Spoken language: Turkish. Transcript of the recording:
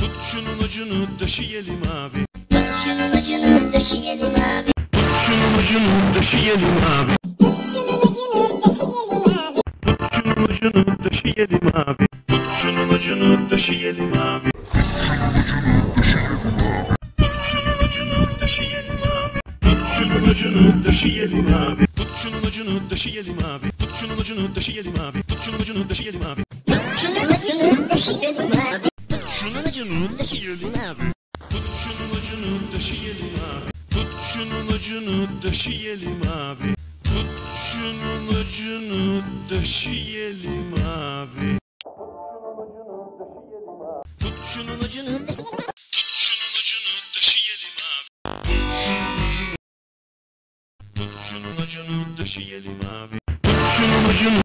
Tut şunun ucunu döşeyelim abi. Tut şunun ucunu döşeyelim abi. Tut şunun ucunu döşeyelim abi. Tut şunun ucunu döşeyelim abi. Tut şunun ucunu döşeyelim abi. Tut şunun ucunu döşeyelim abi. Tut şunun ucunu döşeyelim abi. Tut şunun ucunu döşeyelim abi. Tut şunun ucunu döşeyelim abi. Tut şunun ucunu döşeyelim abi. Tut şunun ucunu döşeyelim abi. Tut şunun ucunu döşeyelim abi. Tut şunun ucunu döşeyelim abi. Tut şunun ucunu döşeyelim abi. Tut şunun ucunu döşeyelim abi. Tut şunun ucunu döşeyelim abi. Tut şunun ucunu döşeyelim abi. Tut şunun ucunu döşeyelim abi. Tut şunun ucunu